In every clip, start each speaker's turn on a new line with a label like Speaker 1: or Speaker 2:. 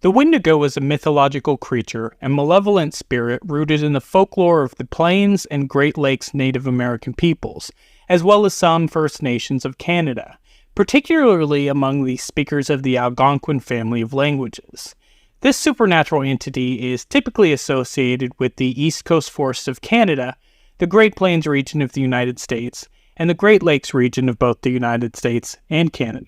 Speaker 1: The Wendigo is a mythological creature and malevolent spirit rooted in the folklore of the Plains and Great Lakes Native American peoples, as well as some First Nations of Canada, particularly among the speakers of the Algonquin family of languages. This supernatural entity is typically associated with the East Coast forests of Canada, the Great Plains region of the United States, and the Great Lakes region of both the United States and Canada.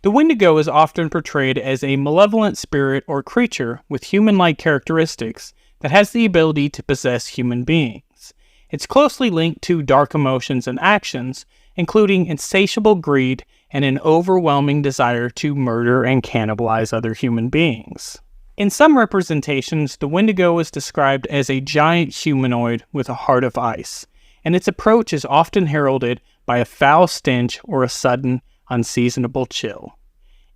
Speaker 1: The Wendigo is often portrayed as a malevolent spirit or creature with human-like characteristics that has the ability to possess human beings. It's closely linked to dark emotions and actions, including insatiable greed and an overwhelming desire to murder and cannibalize other human beings. In some representations, the Wendigo is described as a giant humanoid with a heart of ice, and its approach is often heralded by a foul stench or a sudden, unseasonable chill.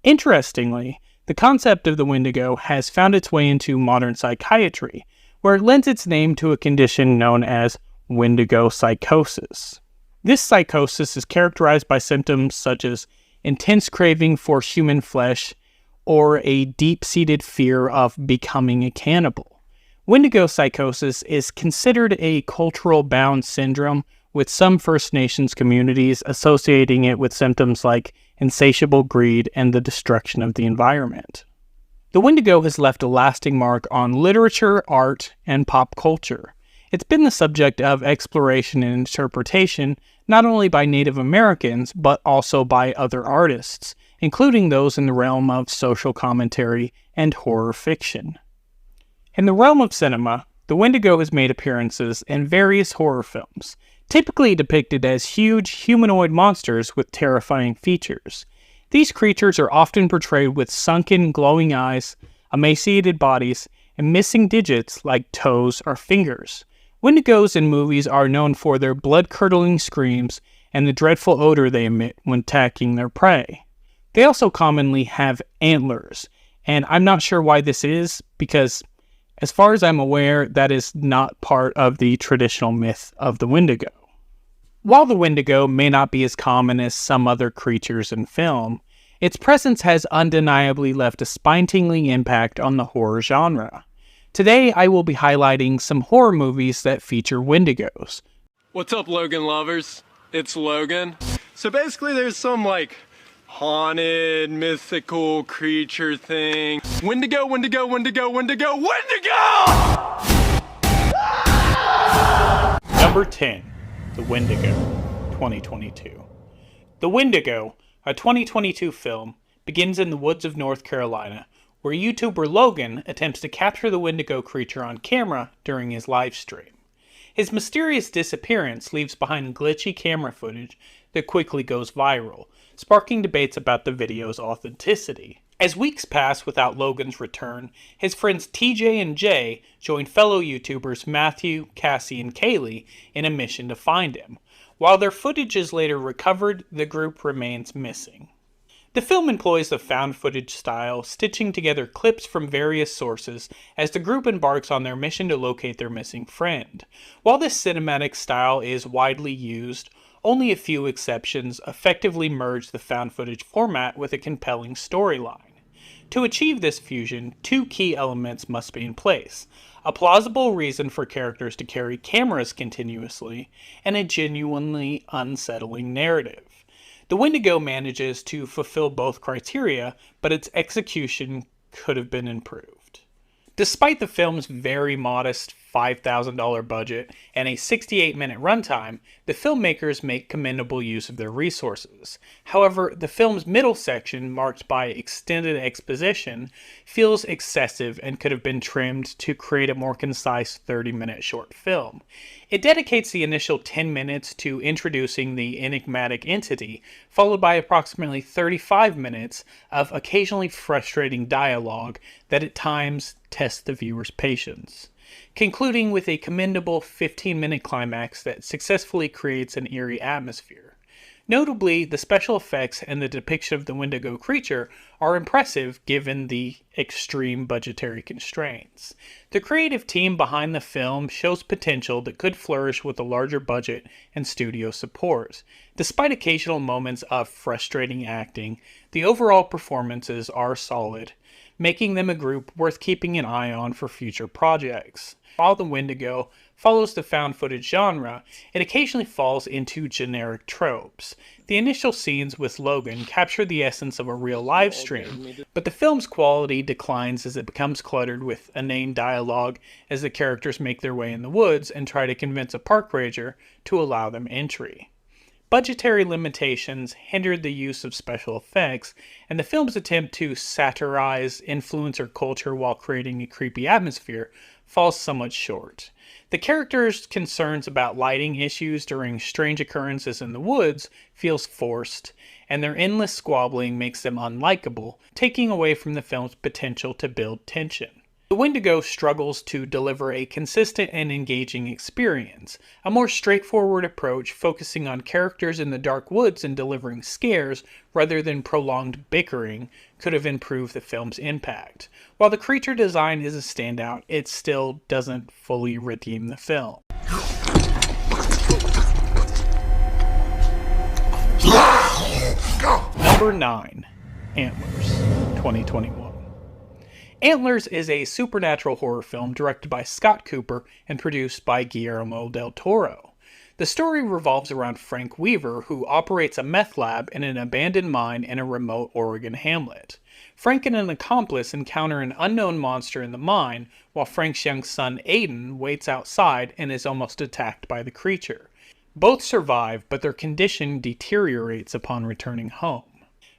Speaker 1: Interestingly, the concept of the Wendigo has found its way into modern psychiatry, where it lends its name to a condition known as Wendigo psychosis. This psychosis is characterized by symptoms such as intense craving for human flesh or a deep-seated fear of becoming a cannibal. Wendigo psychosis is considered a cultural bound syndrome, with some First Nations communities associating it with symptoms like insatiable greed and the destruction of the environment. The Wendigo has left a lasting mark on literature, art, and pop culture. It's been the subject of exploration and interpretation not only by Native Americans, but also by other artists, including those in the realm of social commentary and horror fiction. In the realm of cinema, the Wendigo has made appearances in various horror films, typically depicted as huge humanoid monsters with terrifying features. These creatures are often portrayed with sunken, glowing eyes, emaciated bodies, and missing digits like toes or fingers. Wendigos in movies are known for their blood-curdling screams and the dreadful odor they emit when attacking their prey. They also commonly have antlers, and I'm not sure why this is, because as far as I'm aware, that is not part of the traditional myth of the Wendigo. While the Wendigo may not be as common as some other creatures in film, its presence has undeniably left a spine-tingling impact on the horror genre. Today, I will be highlighting some horror movies that feature Wendigos.
Speaker 2: What's up, Logan lovers? It's Logan. So basically there's some haunted, mythical creature thing. Wendigo, Wendigo, Wendigo, Wendigo, Wendigo!
Speaker 1: Number 10. The Wendigo, 2022. The Wendigo, a 2022 film, begins in the woods of North Carolina, where YouTuber Logan attempts to capture the Wendigo creature on camera during his live stream. His mysterious disappearance leaves behind glitchy camera footage that quickly goes viral, sparking debates about the video's authenticity. As weeks pass without Logan's return, his friends TJ and Jay join fellow YouTubers Matthew, Cassie, and Kaylee in a mission to find him. While their footage is later recovered, the group remains missing. The film employs the found footage style, stitching together clips from various sources as the group embarks on their mission to locate their missing friend. While this cinematic style is widely used, only a few exceptions effectively merge the found footage format with a compelling storyline. To achieve this fusion, two key elements must be in place: a plausible reason for characters to carry cameras continuously, and a genuinely unsettling narrative. The Wendigo manages to fulfill both criteria, but its execution could have been improved. Despite the film's very modest $5,000 budget and a 68-minute runtime, the filmmakers make commendable use of their resources. However, the film's middle section, marked by extended exposition, feels excessive and could have been trimmed to create a more concise 30-minute short film. It dedicates the initial 10 minutes to introducing the enigmatic entity, followed by approximately 35 minutes of occasionally frustrating dialogue that at times tests the viewer's patience, concluding with a commendable 15-minute climax that successfully creates an eerie atmosphere. Notably, the special effects and the depiction of the Wendigo creature are impressive given the extreme budgetary constraints. The creative team behind the film shows potential that could flourish with a larger budget and studio support. Despite occasional moments of frustrating acting, the overall performances are solid, making them a group worth keeping an eye on for future projects. While the Wendigo follows the found footage genre, it occasionally falls into generic tropes. The initial scenes with Logan capture the essence of a real live stream, but the film's quality declines as it becomes cluttered with inane dialogue as the characters make their way in the woods and try to convince a park ranger to allow them entry. Budgetary limitations hindered the use of special effects, and the film's attempt to satirize influencer culture while creating a creepy atmosphere falls somewhat short. The characters' concerns about lighting issues during strange occurrences in the woods feels forced, and their endless squabbling makes them unlikable, taking away from the film's potential to build tension. The Wendigo struggles to deliver a consistent and engaging experience. A more straightforward approach focusing on characters in the dark woods and delivering scares rather than prolonged bickering could have improved the film's impact. While the creature design is a standout, it still doesn't fully redeem the film. Number 9. Antlers, 2021. Antlers is a supernatural horror film directed by Scott Cooper and produced by Guillermo del Toro. The story revolves around Frank Weaver, who operates a meth lab in an abandoned mine in a remote Oregon hamlet. Frank and an accomplice encounter an unknown monster in the mine, while Frank's young son Aiden waits outside and is almost attacked by the creature. Both survive, but their condition deteriorates upon returning home.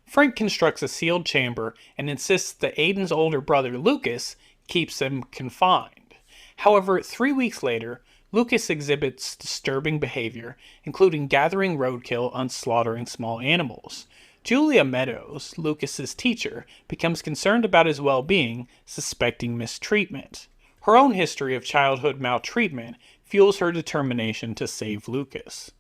Speaker 1: Frank constructs a sealed chamber and insists that Aiden's older brother Lucas keeps him confined. However, 3 weeks later, Lucas exhibits disturbing behavior, including gathering roadkill and slaughtering small animals. Julia Meadows, Lucas's teacher, becomes concerned about his well-being, suspecting mistreatment. Her own history of childhood maltreatment fuels her determination to save Lucas.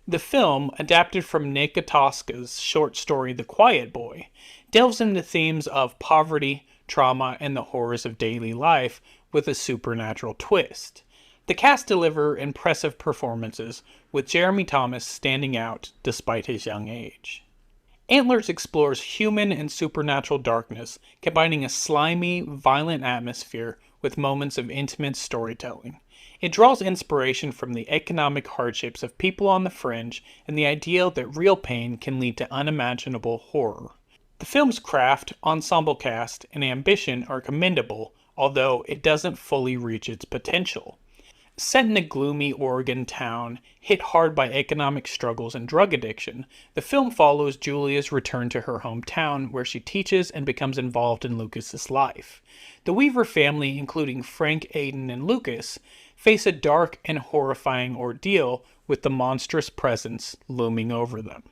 Speaker 1: The film, adapted from Nick Atoska's short story The Quiet Boy, delves into themes of poverty, trauma, and the horrors of daily life with a supernatural twist. The cast deliver impressive performances, with Jeremy Thomas standing out despite his young age. Antlers explores human and supernatural darkness, combining a slimy, violent atmosphere with moments of intimate storytelling. It draws inspiration from the economic hardships of people on the fringe and the ideal that real pain can lead to unimaginable horror. The film's craft, ensemble cast, and ambition are commendable, although it doesn't fully reach its potential. Set in a gloomy Oregon town, hit hard by economic struggles and drug addiction, the film follows Julia's return to her hometown where she teaches and becomes involved in Lucas's life. The Weaver family, including Frank, Aiden, and Lucas, face a dark and horrifying ordeal with the monstrous presence looming over them.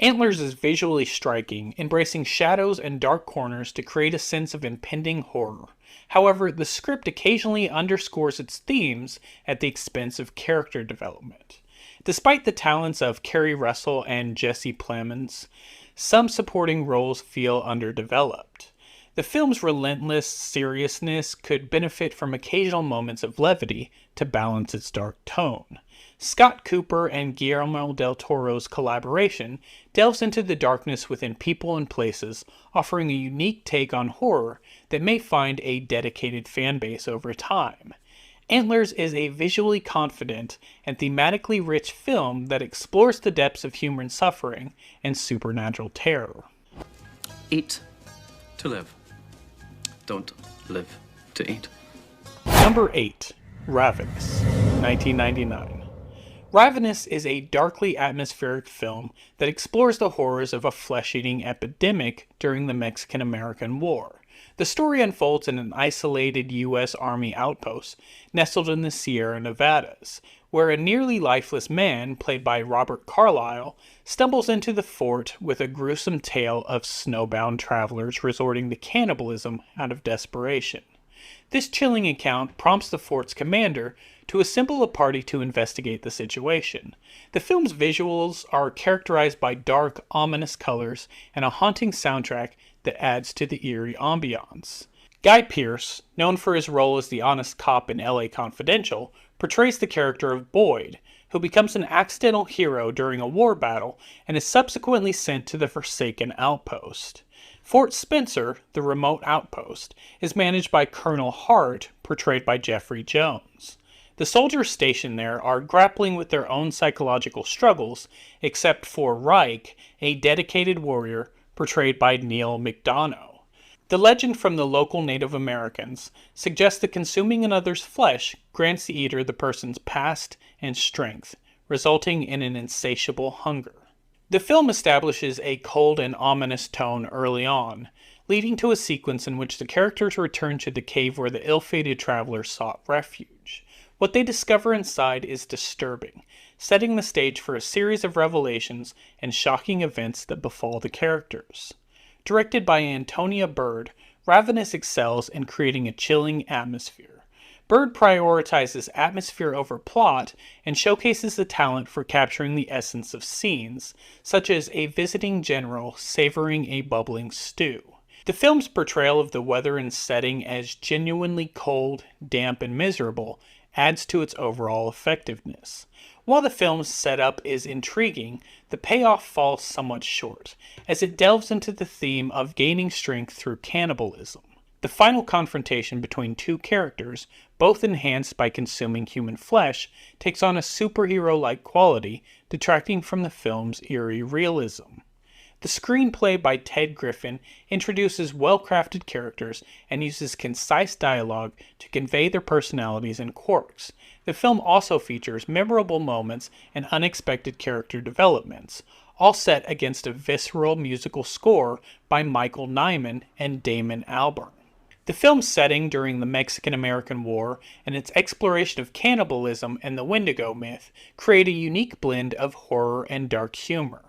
Speaker 1: Antlers is visually striking, embracing shadows and dark corners to create a sense of impending horror. However, the script occasionally underscores its themes at the expense of character development. Despite the talents of Kerry Russell and Jesse Plemons, some supporting roles feel underdeveloped. The film's relentless seriousness could benefit from occasional moments of levity to balance its dark tone. Scott Cooper and Guillermo del Toro's collaboration delves into the darkness within people and places, offering a unique take on horror that may find a dedicated fan base over time. Antlers is a visually confident and thematically rich film that explores the depths of human suffering and supernatural terror.
Speaker 3: Eat to live. Don't live to eat.
Speaker 1: Number 8. Ravenous, 1999. Ravenous is a darkly atmospheric film that explores the horrors of a flesh-eating epidemic during the Mexican-American War. The story unfolds in an isolated U.S. Army outpost nestled in the Sierra Nevadas, where a nearly lifeless man, played by Robert Carlyle, stumbles into the fort with a gruesome tale of snowbound travelers resorting to cannibalism out of desperation. This chilling account prompts the fort's commander to assemble a party to investigate the situation. The film's visuals are characterized by dark, ominous colors and a haunting soundtrack that adds to the eerie ambiance. Guy Pearce, known for his role as the honest cop in LA Confidential, portrays the character of Boyd, who becomes an accidental hero during a war battle and is subsequently sent to the Forsaken Outpost. Fort Spencer, the remote outpost, is managed by Colonel Hart, portrayed by Jeffrey Jones. The soldiers stationed there are grappling with their own psychological struggles, except for Reich, a dedicated warrior, portrayed by Neil McDonough. The legend from the local Native Americans suggests that consuming another's flesh grants the eater the person's past and strength, resulting in an insatiable hunger. The film establishes a cold and ominous tone early on, leading to a sequence in which the characters return to the cave where the ill-fated travelers sought refuge. What they discover inside is disturbing, setting the stage for a series of revelations and shocking events that befall the characters. Directed by Antonia Bird, Ravenous excels in creating a chilling atmosphere. Bird prioritizes atmosphere over plot and showcases the talent for capturing the essence of scenes, such as a visiting general savoring a bubbling stew. The film's portrayal of the weather and setting as genuinely cold, damp, and miserable adds to its overall effectiveness. While the film's setup is intriguing, the payoff falls somewhat short, as it delves into the theme of gaining strength through cannibalism. The final confrontation between two characters, both enhanced by consuming human flesh, takes on a superhero-like quality, detracting from the film's eerie realism. The screenplay by Ted Griffin introduces well-crafted characters and uses concise dialogue to convey their personalities and quirks. The film also features memorable moments and unexpected character developments, all set against a visceral musical score by Michael Nyman and Damon Albarn. The film's setting during the Mexican-American War and its exploration of cannibalism and the Wendigo myth create a unique blend of horror and dark humor.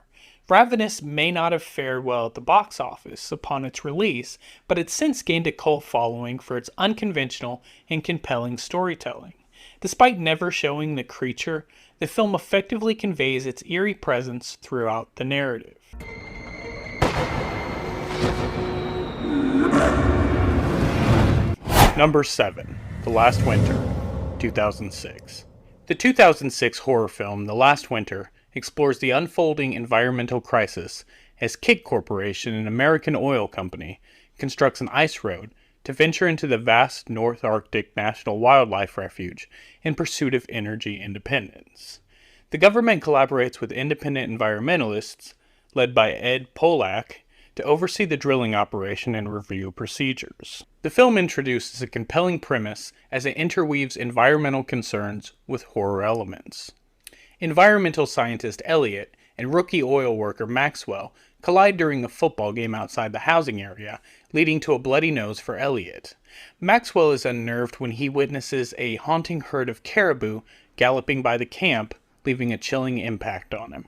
Speaker 1: Ravenous may not have fared well at the box office upon its release, but it's since gained a cult following for its unconventional and compelling storytelling. Despite never showing the creature, the film effectively conveys its eerie presence throughout the narrative. Number 7. The Last Winter, 2006. The 2006 horror film The Last Winter explores the unfolding environmental crisis as Kig Corporation, an American oil company, constructs an ice road to venture into the vast North Arctic National Wildlife Refuge in pursuit of energy independence. The government collaborates with independent environmentalists, led by Ed Polak, to oversee the drilling operation and review procedures. The film introduces a compelling premise as it interweaves environmental concerns with horror elements. Environmental scientist Elliot and rookie oil worker Maxwell collide during a football game outside the housing area, leading to a bloody nose for Elliot. Maxwell is unnerved when he witnesses a haunting herd of caribou galloping by the camp, leaving a chilling impact on him.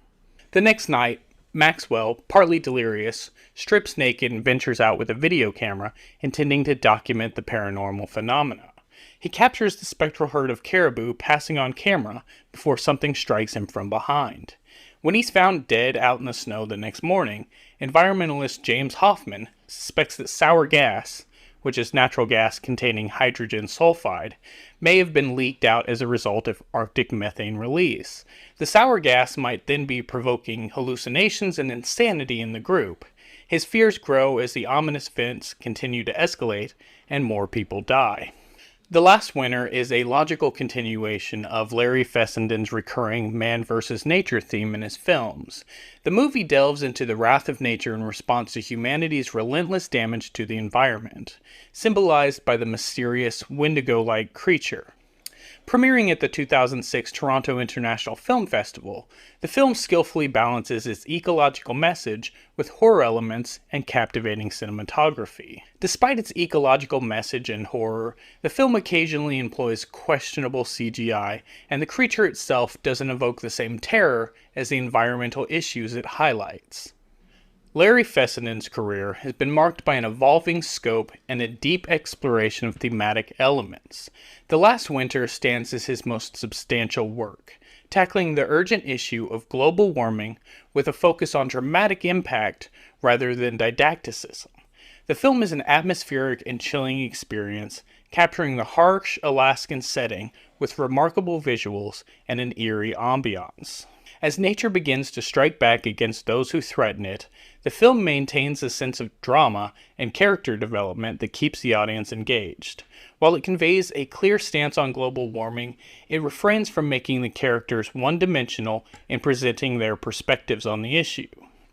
Speaker 1: The next night, Maxwell, partly delirious, strips naked and ventures out with a video camera, intending to document the paranormal phenomena. He captures the spectral herd of caribou passing on camera before something strikes him from behind. When he's found dead out in the snow the next morning, environmentalist James Hoffman suspects that sour gas, which is natural gas containing hydrogen sulfide, may have been leaked out as a result of Arctic methane release. The sour gas might then be provoking hallucinations and insanity in the group. His fears grow as the ominous events continue to escalate and more people die. The Last Winter is a logical continuation of Larry Fessenden's recurring man versus nature theme in his films. The movie delves into the wrath of nature in response to humanity's relentless damage to the environment, symbolized by the mysterious Wendigo-like creature. Premiering at the 2006 Toronto International Film Festival, the film skillfully balances its ecological message with horror elements and captivating cinematography. Despite its ecological message and horror, the film occasionally employs questionable CGI, and the creature itself doesn't evoke the same terror as the environmental issues it highlights. Larry Fessenden's career has been marked by an evolving scope and a deep exploration of thematic elements. The Last Winter stands as his most substantial work, tackling the urgent issue of global warming with a focus on dramatic impact rather than didacticism. The film is an atmospheric and chilling experience, capturing the harsh Alaskan setting with remarkable visuals and an eerie ambiance. As nature begins to strike back against those who threaten it, the film maintains a sense of drama and character development that keeps the audience engaged. While it conveys a clear stance on global warming, it refrains from making the characters one-dimensional in presenting their perspectives on the issue.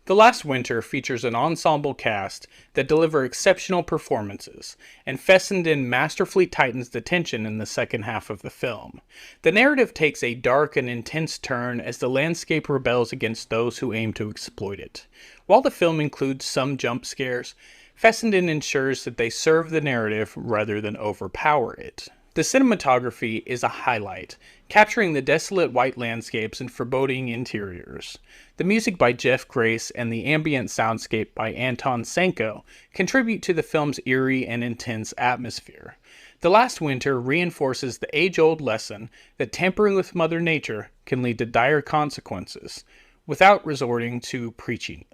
Speaker 1: The Last Winter features an ensemble cast that deliver exceptional performances, and Fessenden masterfully tightens the tension in the second half of the film. The narrative takes a dark and intense turn as the landscape rebels against those who aim to exploit it. While the film includes some jump scares, Fessenden ensures that they serve the narrative rather than overpower it. The cinematography is a highlight, capturing the desolate white landscapes and foreboding interiors. The music by Jeff Grace and the ambient soundscape by Anton Senko contribute to the film's eerie and intense atmosphere. The Last Winter reinforces the age-old lesson that tampering with Mother Nature can lead to dire consequences, without resorting to preaching.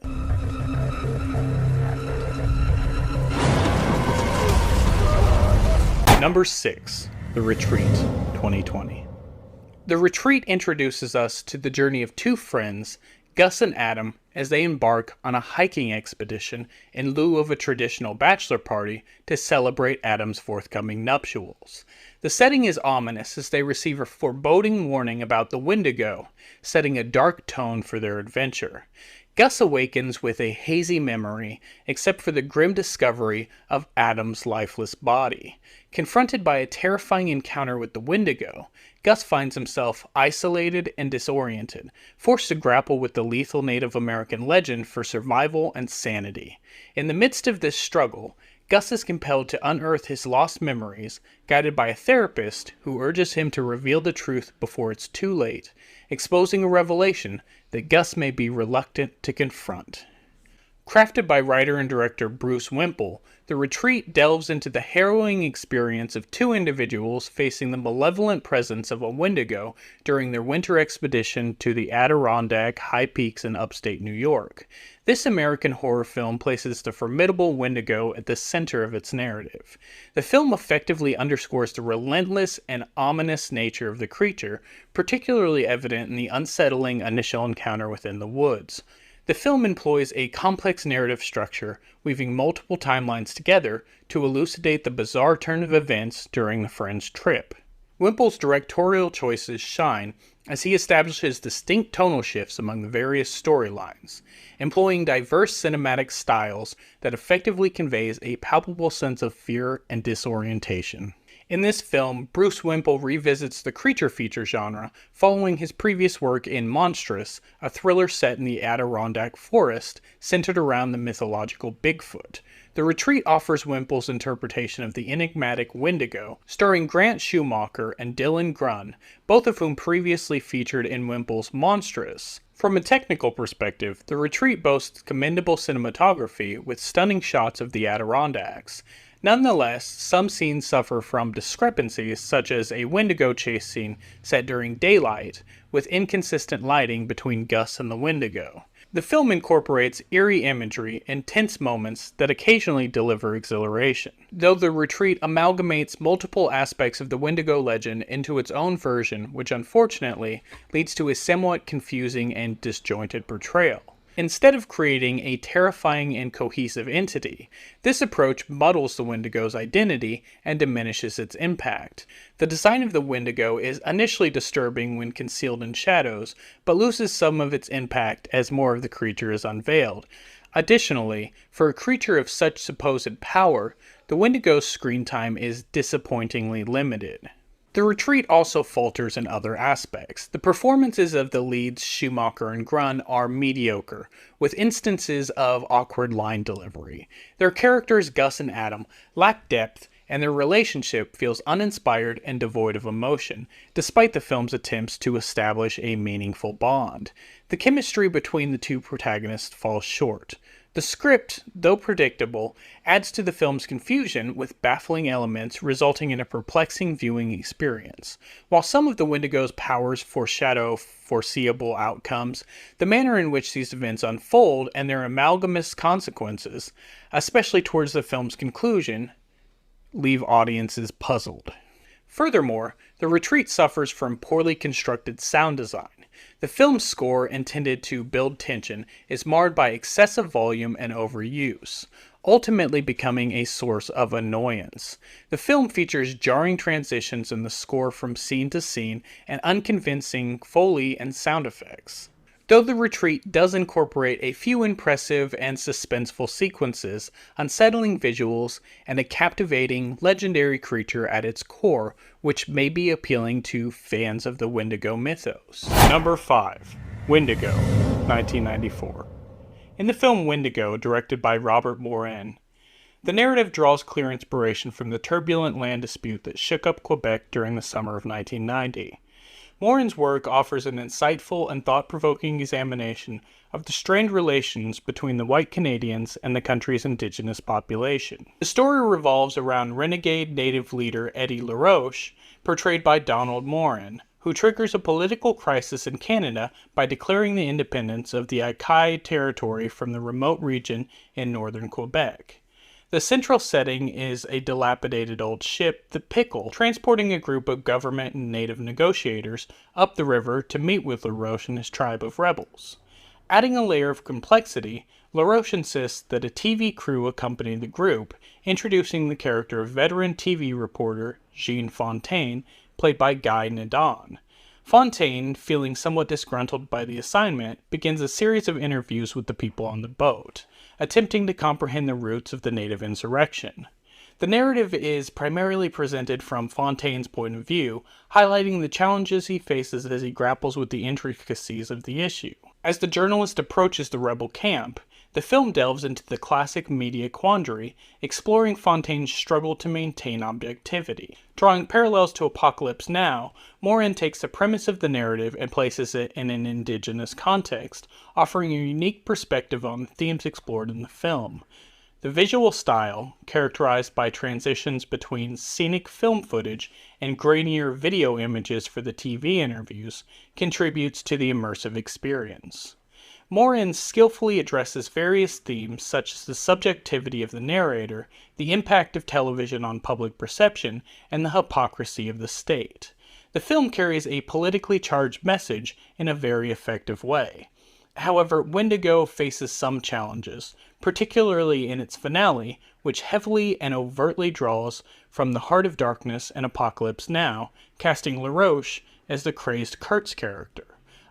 Speaker 1: Number 6. The Retreat, 2020. The Retreat introduces us to the journey of two friends, Gus and Adam, as they embark on a hiking expedition in lieu of a traditional bachelor party to celebrate Adam's forthcoming nuptials. The setting is ominous as they receive a foreboding warning about the Windigo, setting a dark tone for their adventure. Gus awakens with a hazy memory, except for the grim discovery of Adam's lifeless body. Confronted by a terrifying encounter with the Windigo, Gus finds himself isolated and disoriented, forced to grapple with the lethal Native American legend for survival and sanity. In the midst of this struggle, Gus is compelled to unearth his lost memories, guided by a therapist who urges him to reveal the truth before it's too late, exposing a revelation that Gus may be reluctant to confront. Crafted by writer and director Bruce Wimple, The Retreat delves into the harrowing experience of two individuals facing the malevolent presence of a Wendigo during their winter expedition to the Adirondack high peaks in upstate New York. This American horror film places the formidable Wendigo at the center of its narrative. The film effectively underscores the relentless and ominous nature of the creature, particularly evident in the unsettling initial encounter within the woods. The film employs a complex narrative structure, weaving multiple timelines together to elucidate the bizarre turn of events during the friends' trip. Wimple's directorial choices shine as he establishes distinct tonal shifts among the various storylines, employing diverse cinematic styles that effectively conveys a palpable sense of fear and disorientation. In this film, Bruce Wimple revisits the creature feature genre following his previous work in Monstrous, a thriller set in the Adirondack forest centered around the mythological Bigfoot. The Retreat offers Wimple's interpretation of the enigmatic Windigo, starring Grant Schumacher and Dylan Grunn, both of whom previously featured in Wimple's Monstrous. From a technical perspective, The Retreat boasts commendable cinematography with stunning shots of the Adirondacks. Nonetheless, some scenes suffer from discrepancies, such as a Wendigo chase scene set during daylight, with inconsistent lighting between Gus and the Wendigo. The film incorporates eerie imagery and tense moments that occasionally deliver exhilaration. Though The Retreat amalgamates multiple aspects of the Wendigo legend into its own version, which unfortunately leads to a somewhat confusing and disjointed portrayal. Instead of creating a terrifying and cohesive entity, this approach muddles the Wendigo's identity and diminishes its impact. The design of the Wendigo is initially disturbing when concealed in shadows, but loses some of its impact as more of the creature is unveiled. Additionally, for a creature of such supposed power, the Wendigo's screen time is disappointingly limited. The Retreat also falters in other aspects. The performances of the leads Schumacher and Grunn are mediocre, with instances of awkward line delivery. Their characters, Gus and Adam, lack depth, and their relationship feels uninspired and devoid of emotion, despite the film's attempts to establish a meaningful bond. The chemistry between the two protagonists falls short. The script, though predictable, adds to the film's confusion with baffling elements resulting in a perplexing viewing experience. While some of the Wendigo's powers foreshadow foreseeable outcomes, the manner in which these events unfold and their amalgamous consequences, especially towards the film's conclusion, leave audiences puzzled. Furthermore, the retreat suffers from poorly constructed sound design. The film's score, intended to build tension, is marred by excessive volume and overuse, ultimately becoming a source of annoyance. The film features jarring transitions in the score from scene to scene and unconvincing Foley and sound effects. Though the retreat does incorporate a few impressive and suspenseful sequences, unsettling visuals, and a captivating, legendary creature at its core, which may be appealing to fans of the Wendigo mythos. Number 5. Windigo, 1994. In the film Windigo, directed by Robert Morin, the narrative draws clear inspiration from the turbulent land dispute that shook up Quebec during the summer of 1990. Morin's work offers an insightful and thought-provoking examination of the strained relations between the white Canadians and the country's indigenous population. The story revolves around renegade native leader Eddie LaRoche, portrayed by Donald Morin, who triggers a political crisis in Canada by declaring the independence of the Akai territory from the remote region in northern Quebec. The central setting is a dilapidated old ship, the Pickle, transporting a group of government and native negotiators up the river to meet with LaRoche and his tribe of rebels. Adding a layer of complexity, LaRoche insists that a TV crew accompany the group, introducing the character of veteran TV reporter Jean Fontaine, played by Guy Nadon. Fontaine, feeling somewhat disgruntled by the assignment, begins a series of interviews with the people on the boat, attempting to comprehend the roots of the native insurrection. The narrative is primarily presented from Fontaine's point of view, highlighting the challenges he faces as he grapples with the intricacies of the issue. As the journalist approaches the rebel camp, the film delves into the classic media quandary, exploring Fontaine's struggle to maintain objectivity. Drawing parallels to Apocalypse Now, Morin takes the premise of the narrative and places it in an indigenous context, offering a unique perspective on the themes explored in the film. The visual style, characterized by transitions between scenic film footage and grainier video images for the TV interviews, contributes to the immersive experience. Morin skillfully addresses various themes such as the subjectivity of the narrator, the impact of television on public perception, and the hypocrisy of the state. The film carries a politically charged message in a very effective way. However, Wendigo faces some challenges, particularly in its finale, which heavily and overtly draws from The Heart of Darkness and Apocalypse Now, casting LaRoche as the crazed Kurtz character.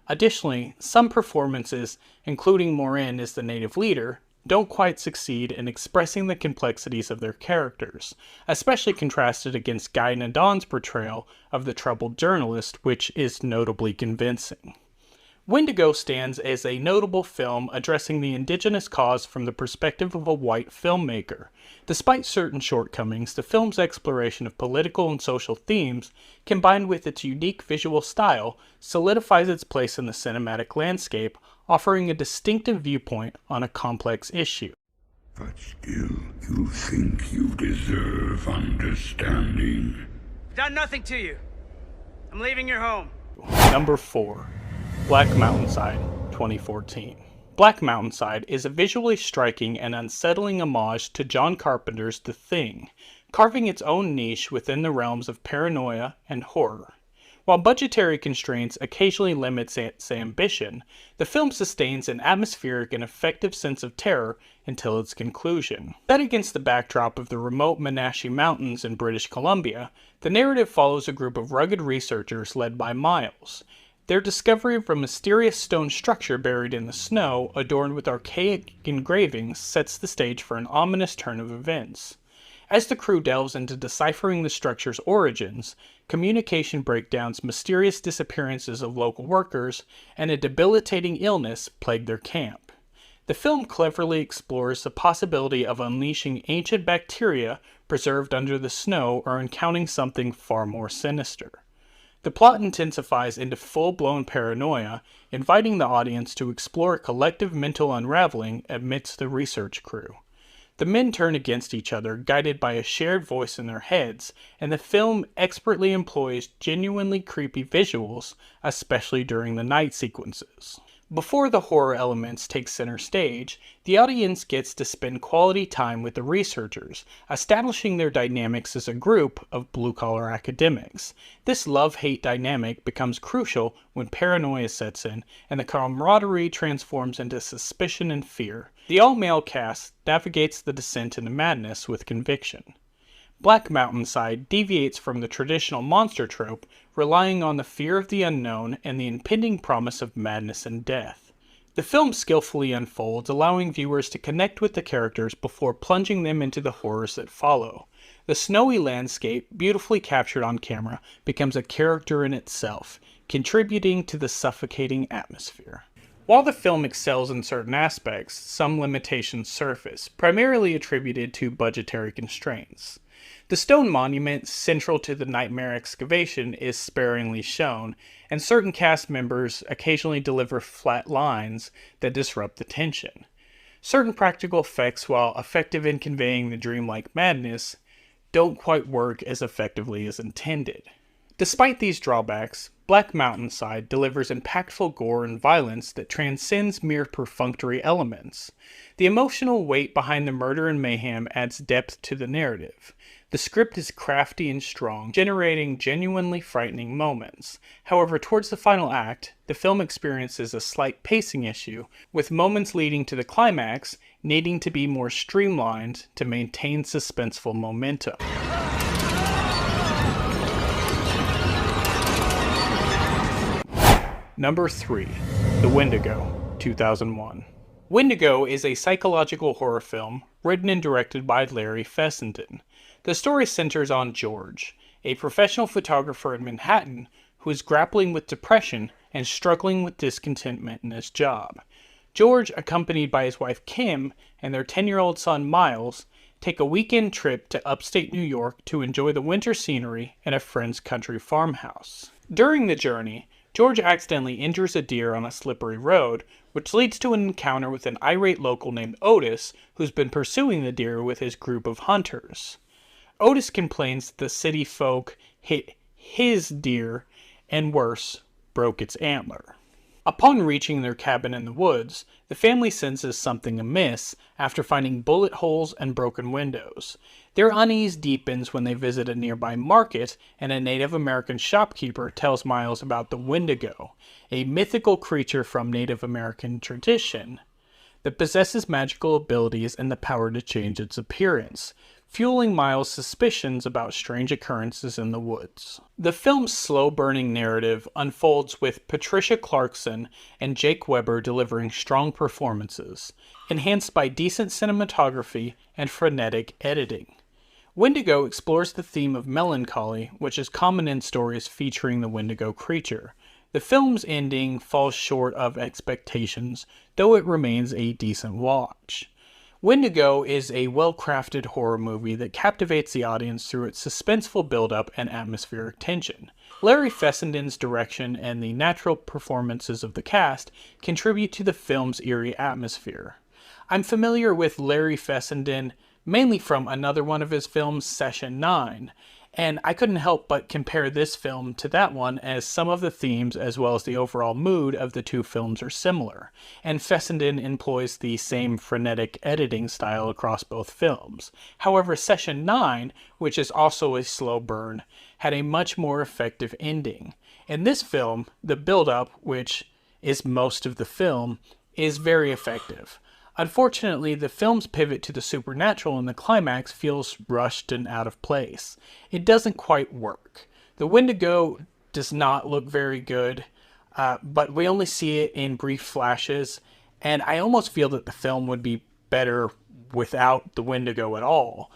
Speaker 1: Additionally, some performances, including Morin as the native leader, don't quite succeed in expressing the complexities of their characters, especially contrasted against Guy Nadon's portrayal of the troubled journalist, which is notably convincing. Windigo stands as a notable film addressing the indigenous cause from the perspective of a white filmmaker. Despite certain shortcomings, the film's exploration of political and social themes, combined with its unique visual style, solidifies its place in the cinematic landscape, offering a distinctive viewpoint on a complex issue.
Speaker 4: But still, you think you deserve understanding.
Speaker 5: Done nothing to you. I'm leaving your home.
Speaker 1: Number 4. Black Mountainside, 2014. Black Mountainside is a visually striking and unsettling homage to John Carpenter's The Thing, carving its own niche within the realms of paranoia and horror. While budgetary constraints occasionally limit its ambition, the film sustains an atmospheric and effective sense of terror until its conclusion. Set against the backdrop of the remote Menashe Mountains in British Columbia, the narrative follows a group of rugged researchers led by Miles. Their discovery of a mysterious stone structure buried in the snow, adorned with archaic engravings, sets the stage for an ominous turn of events. As the crew delves into deciphering the structure's origins, communication breakdowns, mysterious disappearances of local workers, and a debilitating illness plague their camp. The film cleverly explores the possibility of unleashing ancient bacteria preserved under the snow or encountering something far more sinister. The plot intensifies into full-blown paranoia, inviting the audience to explore a collective mental unraveling amidst the research crew. The men turn against each other, guided by a shared voice in their heads, and the film expertly employs genuinely creepy visuals, especially during the night sequences. Before the horror elements take center stage, the audience gets to spend quality time with the researchers, establishing their dynamics as a group of blue-collar academics. This love-hate dynamic becomes crucial when paranoia sets in, and the camaraderie transforms into suspicion and fear. The all-male cast navigates the descent into madness with conviction. Black Mountainside deviates from the traditional monster trope, relying on the fear of the unknown and the impending promise of madness and death. The film skillfully unfolds, allowing viewers to connect with the characters before plunging them into the horrors that follow. The snowy landscape, beautifully captured on camera, becomes a character in itself, contributing to the suffocating atmosphere. While the film excels in certain aspects, some limitations surface, primarily attributed to budgetary constraints. The stone monument central to the nightmare excavation is sparingly shown, and certain cast members occasionally deliver flat lines that disrupt the tension. Certain practical effects, while effective in conveying the dreamlike madness, don't quite work as effectively as intended. Despite these drawbacks, Black Mountainside delivers impactful gore and violence that transcends mere perfunctory elements. The emotional weight behind the murder and mayhem adds depth to the narrative. The script is crafty and strong, generating genuinely frightening moments. However, towards the final act, the film experiences a slight pacing issue, with moments leading to the climax needing to be more streamlined to maintain suspenseful momentum. Number 3. The Wendigo, 2001. Windigo is a psychological horror film written and directed by Larry Fessenden. The story centers on George, a professional photographer in Manhattan who is grappling with depression and struggling with discontentment in his job. George, accompanied by his wife Kim and their 10-year-old son Miles, take a weekend trip to upstate New York to enjoy the winter scenery in a friend's country farmhouse. During the journey, George accidentally injures a deer on a slippery road, which leads to an encounter with an irate local named Otis, who's been pursuing the deer with his group of hunters. Otis complains that the city folk hit his deer, and worse, broke its antler. Upon reaching their cabin in the woods, the family senses something amiss after finding bullet holes and broken windows. Their unease deepens when they visit a nearby market and a Native American shopkeeper tells Miles about the Wendigo, a mythical creature from Native American tradition that possesses magical abilities and the power to change its appearance, fueling Miles' suspicions about strange occurrences in the woods. The film's slow-burning narrative unfolds with Patricia Clarkson and Jake Weber delivering strong performances, enhanced by decent cinematography and frenetic editing. Wendigo explores the theme of melancholy, which is common in stories featuring the Wendigo creature. The film's ending falls short of expectations, though it remains a decent watch. Windigo is a well-crafted horror movie that captivates the audience through its suspenseful build-up and atmospheric tension. Larry Fessenden's direction and the natural performances of the cast contribute to the film's eerie atmosphere. I'm familiar with Larry Fessenden mainly from another one of his films, Session 9, and I couldn't help but compare this film to that one, as some of the themes as well as the overall mood of the two films are similar, and Fessenden employs the same frenetic editing style across both films. However, Session 9, which is also a slow burn, had a much more effective ending. In this film, the build-up, which is most of the film, is very effective. Unfortunately, the film's pivot to the supernatural in the climax feels rushed and out of place. It doesn't quite work. The Wendigo does not look very good, but we only see it in brief flashes, and I almost feel that the film would be better without the Wendigo at all.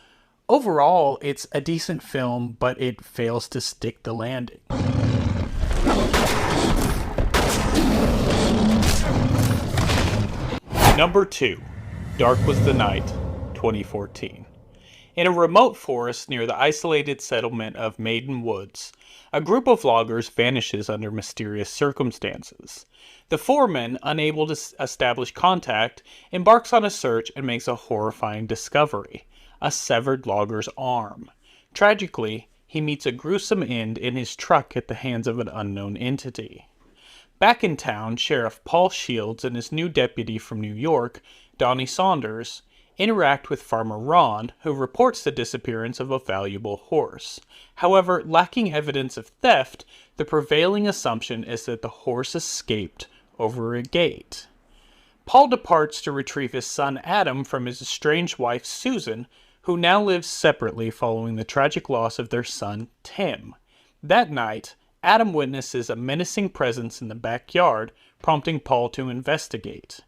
Speaker 1: Overall, it's a decent film, but it fails to stick the landing. Number 2, Dark Was the Night, 2014. In a remote forest near the isolated settlement of Maiden Woods, a group of loggers vanishes under mysterious circumstances. The foreman, unable to establish contact, embarks on a search and makes a horrifying discovery: a severed logger's arm. Tragically, he meets a gruesome end in his truck at the hands of an unknown entity. Back in town, Sheriff Paul Shields and his new deputy from New York, Donnie Saunders, interact with Farmer Ron, who reports the disappearance of a valuable horse. However, lacking evidence of theft, the prevailing assumption is that the horse escaped over a gate. Paul departs to retrieve his son Adam from his estranged wife Susan, who now lives separately following the tragic loss of their son Tim. That night, Adam witnesses a menacing presence in the backyard, prompting Paul to investigate.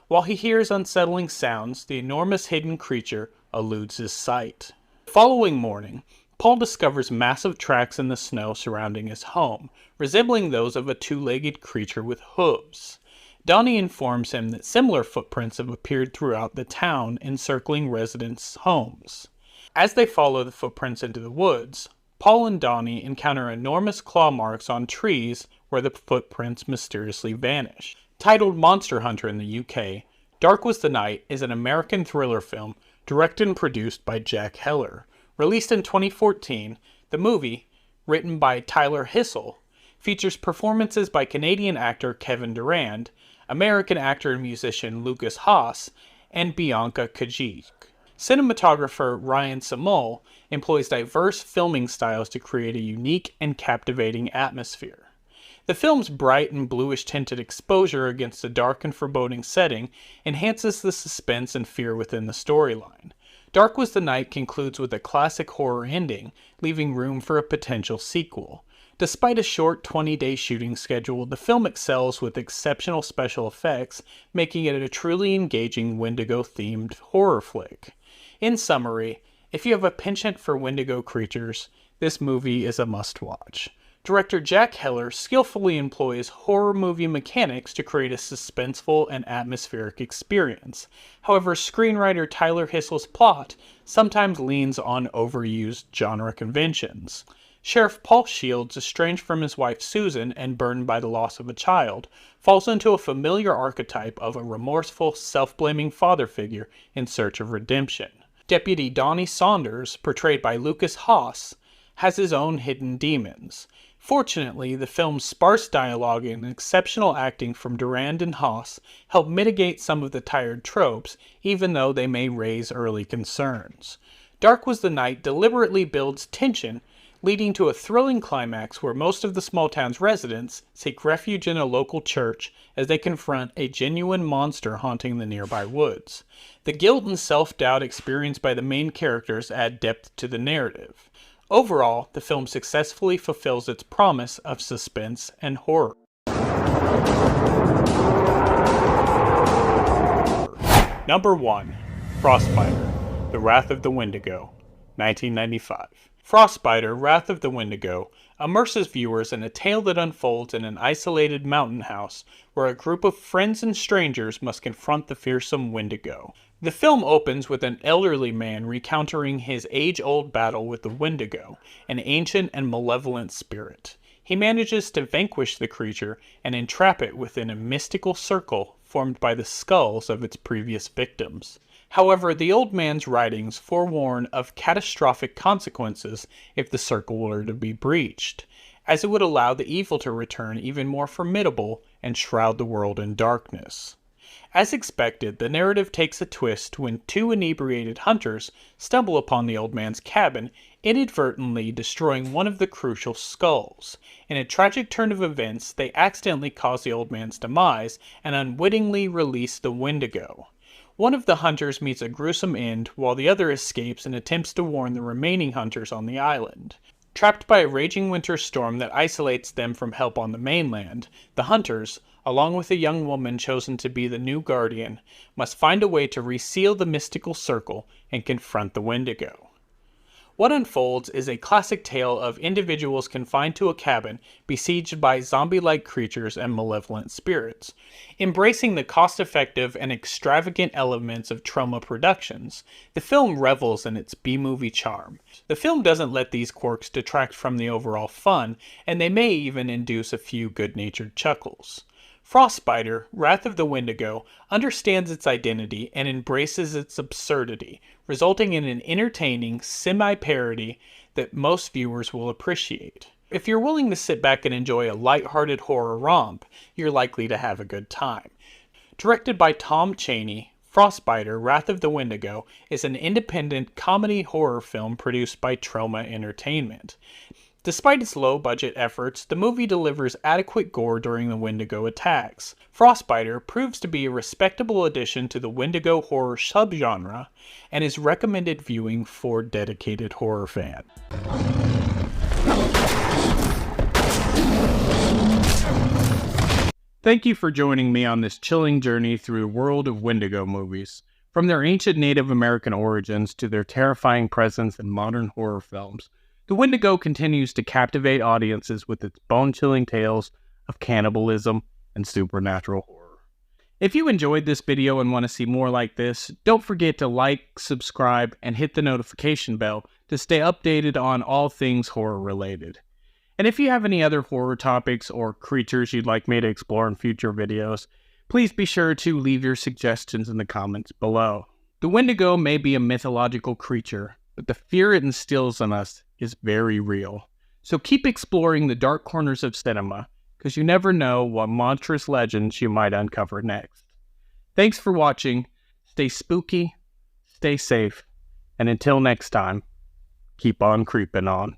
Speaker 1: While he hears unsettling sounds, the enormous hidden creature eludes his sight. The following morning, Paul discovers massive tracks in the snow surrounding his home, resembling those of a two-legged creature with hooves. Donnie informs him that similar footprints have appeared throughout the town, encircling residents' homes. As they follow the footprints into the woods, Paul and Donnie encounter enormous claw marks on trees where the footprints mysteriously vanish. Titled Monster Hunter in the UK, Dark Was the Night is an American thriller film directed and produced by Jack Heller. Released in 2014, the movie, written by Tyler Hissel, features performances by Canadian actor Kevin Durand, American actor and musician Lucas Haas, and Bianca Kajik. Cinematographer Ryan Samol employs diverse filming styles to create a unique and captivating atmosphere. The film's bright and bluish-tinted exposure against a dark and foreboding setting enhances the suspense and fear within the storyline. Dark Was the Night concludes with a classic horror ending, leaving room for a potential sequel. Despite a short 20-day shooting schedule, the film excels with exceptional special effects, making it a truly engaging Wendigo-themed horror flick. In summary, if you have a penchant for Wendigo creatures, this movie is a must-watch. Director Jack Heller skillfully employs horror movie mechanics to create a suspenseful and atmospheric experience. However, screenwriter Tyler Hissel's plot sometimes leans on overused genre conventions. Sheriff Paul Shields, estranged from his wife Susan and burdened by the loss of a child, falls into a familiar archetype of a remorseful, self-blaming father figure in search of redemption. Deputy Donnie Saunders, portrayed by Lucas Haas, has his own hidden demons. Fortunately, the film's sparse dialogue and exceptional acting from Durand and Haas help mitigate some of the tired tropes, even though they may raise early concerns. Dark Was the Night deliberately builds tension, leading to a thrilling climax where most of the small town's residents seek refuge in a local church as they confront a genuine monster haunting the nearby woods. The guilt and self-doubt experienced by the main characters add depth to the narrative. Overall, the film successfully fulfills its promise of suspense and horror. Number 1. Frostbiter, The Wrath of the Wendigo, 1995. Frostbiter, Wrath of the Wendigo immerses viewers in a tale that unfolds in an isolated mountain house where a group of friends and strangers must confront the fearsome Wendigo. The film opens with an elderly man recounting his age-old battle with the Wendigo, an ancient and malevolent spirit. He manages to vanquish the creature and entrap it within a mystical circle formed by the skulls of its previous victims. However, the old man's writings forewarn of catastrophic consequences if the circle were to be breached, as it would allow the evil to return even more formidable and shroud the world in darkness. As expected, the narrative takes a twist when two inebriated hunters stumble upon the old man's cabin, inadvertently destroying one of the crucial skulls. In a tragic turn of events, they accidentally cause the old man's demise and unwittingly release the Wendigo. One of the hunters meets a gruesome end, while the other escapes and attempts to warn the remaining hunters on the island. Trapped by a raging winter storm that isolates them from help on the mainland, the hunters, along with a young woman chosen to be the new guardian, must find a way to reseal the mystical circle and confront the Wendigo. What unfolds is a classic tale of individuals confined to a cabin besieged by zombie-like creatures and malevolent spirits. Embracing the cost-effective and extravagant elements of Troma Productions, the film revels in its B-movie charm. The film doesn't let these quirks detract from the overall fun, and they may even induce a few good-natured chuckles. Frostbiter, Wrath of the Wendigo, understands its identity and embraces its absurdity, resulting in an entertaining semi-parody that most viewers will appreciate. If you're willing to sit back and enjoy a lighthearted horror romp, you're likely to have a good time. Directed by Tom Chaney, Frostbiter, Wrath of the Wendigo is an independent comedy horror film produced by Troma Entertainment. Despite its low-budget efforts, the movie delivers adequate gore during the Wendigo attacks. Frostbiter proves to be a respectable addition to the Wendigo horror subgenre and is recommended viewing for dedicated horror fans. Thank you for joining me on this chilling journey through a world of Wendigo movies. From their ancient Native American origins to their terrifying presence in modern horror films, the Wendigo continues to captivate audiences with its bone-chilling tales of cannibalism and supernatural horror. If you enjoyed this video and want to see more like this, don't forget to like, subscribe, and hit the notification bell to stay updated on all things horror related. And if you have any other horror topics or creatures you'd like me to explore in future videos, please be sure to leave your suggestions in the comments below. The Wendigo may be a mythological creature, but the fear it instills in us is very real. So keep exploring the dark corners of cinema, because you never know what monstrous legends you might uncover next. Thanks for watching, stay spooky, stay safe, and until next time, keep on creeping on.